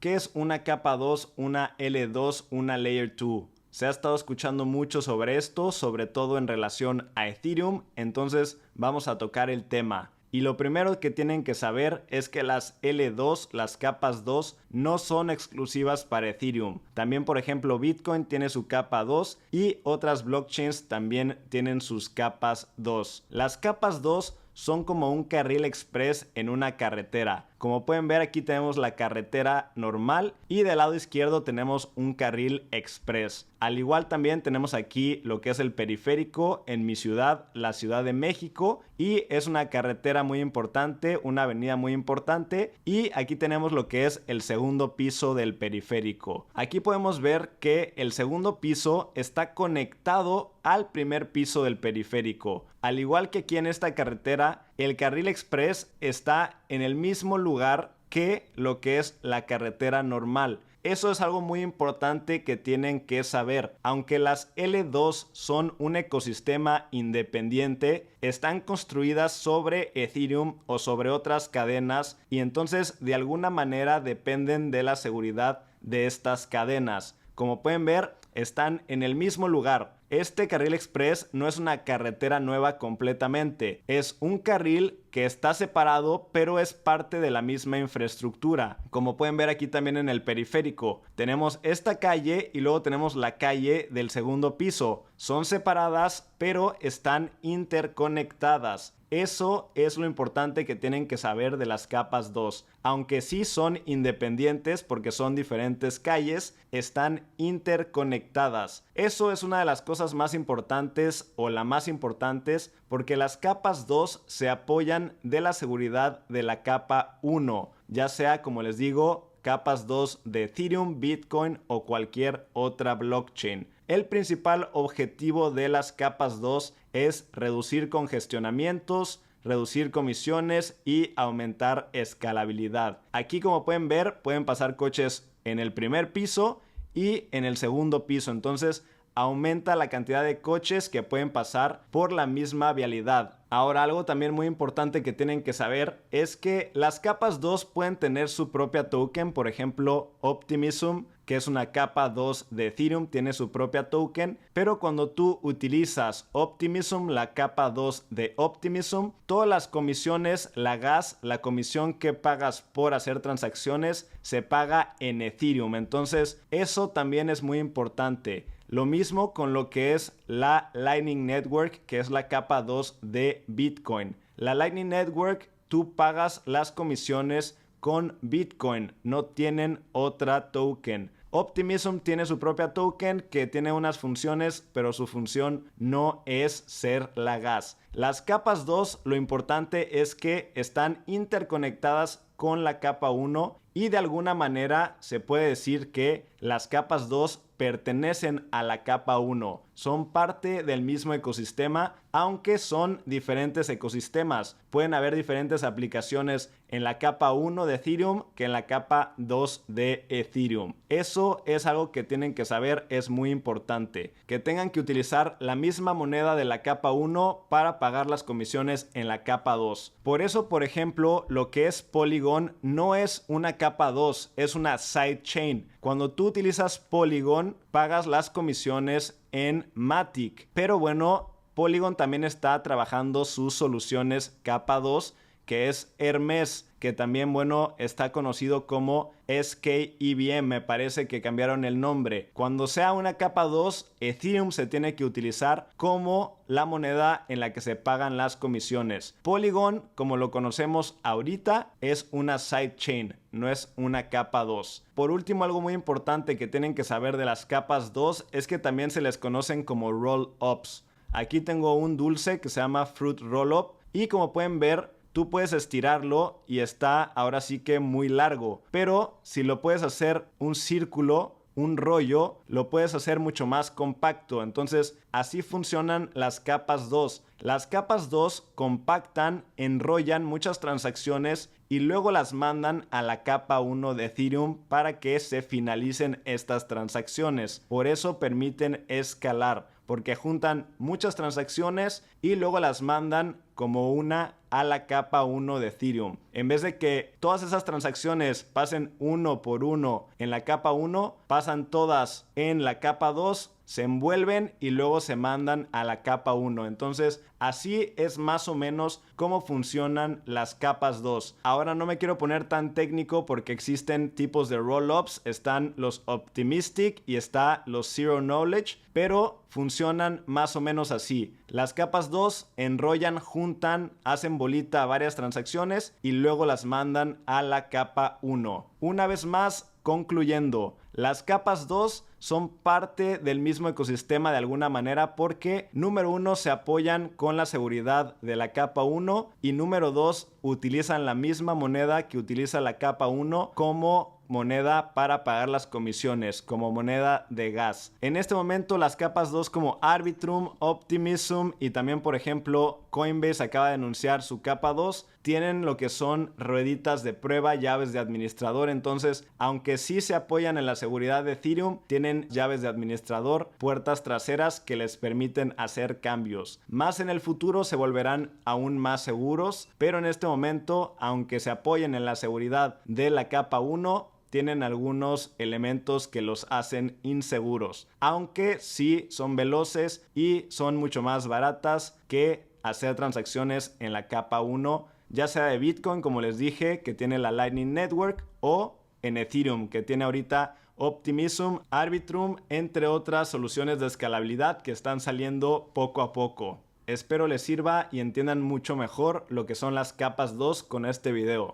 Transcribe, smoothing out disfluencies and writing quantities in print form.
¿qué es una capa 2, una L2, una Layer 2? Se ha estado escuchando mucho sobre esto, sobre todo en relación a Ethereum, entonces vamos a tocar el tema. Y lo primero que tienen que saber es que las L2, las capas 2, no son exclusivas para Ethereum. También, por ejemplo, Bitcoin tiene su capa 2 y otras blockchains también tienen sus capas 2. Las capas 2 son como un carril express en una carretera. Como pueden ver, aquí tenemos la carretera normal y del lado izquierdo tenemos un carril express. Al igual también tenemos aquí lo que es el periférico en mi ciudad, la Ciudad de México, y es una carretera muy importante, una avenida muy importante, y aquí tenemos lo que es el segundo piso del periférico. Aquí podemos ver que el segundo piso está conectado al primer piso del periférico. Al igual que aquí en esta carretera, el carril express está en el mismo lugar que lo que es la carretera normal. Eso es algo muy importante que tienen que saber. Aunque las L2 son un ecosistema independiente, están construidas sobre Ethereum o sobre otras cadenas y entonces de alguna manera dependen de la seguridad de estas cadenas. Como pueden ver, están en el mismo lugar. Este carril express no es una carretera nueva completamente, es un carril que está separado pero es parte de la misma infraestructura. Como pueden ver aquí también en el periférico, tenemos esta calle y luego tenemos la calle del segundo piso. Son separadas pero están interconectadas. Eso es lo importante que tienen que saber de las capas 2. Aunque sí son independientes porque son diferentes calles, están interconectadas. Eso es una de las cosas más importantes o la más importantes porque las capas 2 se apoyan de la seguridad de la capa 1, ya sea, como les digo, capas 2 de Ethereum, Bitcoin o cualquier otra blockchain. El principal objetivo de las capas 2 es reducir congestionamientos, reducir comisiones y aumentar escalabilidad. Aquí, como pueden ver, pueden pasar coches en el primer piso y en el segundo piso. Entonces aumenta la cantidad de coches que pueden pasar por la misma vialidad. Ahora, algo también muy importante que tienen que saber es que las capas 2 pueden tener su propia token. Por ejemplo, Optimism, que es una capa 2 de Ethereum, tiene su propia token, pero cuando tú utilizas Optimism, la capa 2 de Optimism, todas las comisiones, la gas, la comisión que pagas por hacer transacciones, se paga en Ethereum. Entonces, eso también es muy importante. Lo mismo con lo que es la Lightning Network, que es la capa 2 de Bitcoin. La Lightning Network, tú pagas las comisiones con Bitcoin, no tienen otra token. Optimism tiene su propia token que tiene unas funciones, pero su función no es ser la gas. Las capas 2, lo importante es que están interconectadas con la capa 1 y de alguna manera se puede decir que las capas 2 pertenecen a la capa 1. Son parte del mismo ecosistema, aunque son diferentes ecosistemas. Pueden haber diferentes aplicaciones en la capa 1 de Ethereum que en la capa 2 de Ethereum. Eso es algo que tienen que saber, es muy importante. Que tengan que utilizar la misma moneda de la capa 1 para pagar las comisiones en la capa 2. Por eso, por ejemplo, lo que es Polygon no es una capa 2, es una sidechain. Cuando tú utilizas Polygon, pagas las comisiones en Matic. Pero bueno, Polygon también está trabajando sus soluciones capa 2, que es Hermes, que también, bueno, está conocido como SKEVM. Me parece que cambiaron el nombre. Cuando sea una capa 2, Ethereum se tiene que utilizar como la moneda en la que se pagan las comisiones. Polygon, como lo conocemos ahorita, es una sidechain, no es una capa 2. Por último, algo muy importante que tienen que saber de las capas 2 es que también se les conocen como roll-ups. Aquí tengo un dulce que se llama Fruit Roll-Up y como pueden ver, tú puedes estirarlo y está ahora sí que muy largo. Pero si lo puedes hacer un círculo, un rollo, lo puedes hacer mucho más compacto. Entonces, así funcionan las capas 2. Las capas 2 compactan, enrollan muchas transacciones y luego las mandan a la capa 1 de Ethereum para que se finalicen estas transacciones. Por eso permiten escalar, porque juntan muchas transacciones y luego las mandan como una a la capa 1 de Ethereum. En vez de que todas esas transacciones pasen uno por uno en la capa 1, pasan todas en la capa 2, se envuelven y luego se mandan a la capa 1. Entonces, así es más o menos cómo funcionan las capas 2. Ahora no me quiero poner tan técnico porque existen tipos de roll-ups. Están los optimistic y está los zero knowledge, pero funcionan más o menos así. Las capas 2 enrollan, juntan, hacen bolita varias transacciones y luego las mandan a la capa 1. Una vez más, concluyendo, las capas 2 son parte del mismo ecosistema de alguna manera porque número 1 se apoyan con la seguridad de la capa 1 y número 2 utilizan la misma moneda que utiliza la capa 1 como moneda para pagar las comisiones, como moneda de gas. En este momento las capas 2 como Arbitrum, Optimism y también por ejemplo Coinbase acaba de anunciar su capa 2, tienen lo que son rueditas de prueba, llaves de administrador. Entonces, aunque sí se apoyan en la seguridad de Ethereum, tienen llaves de administrador, puertas traseras que les permiten hacer cambios. Más en el futuro se volverán aún más seguros, pero en este momento, aunque se apoyen en la seguridad de la capa 1, tienen algunos elementos que los hacen inseguros, aunque sí son veloces y son mucho más baratas que hacer transacciones en la capa 1, ya sea de Bitcoin, como les dije, que tiene la Lightning Network, o en Ethereum, que tiene ahorita Optimism, Arbitrum, entre otras soluciones de escalabilidad que están saliendo poco a poco. Espero les sirva y entiendan mucho mejor lo que son las capas 2 con este video.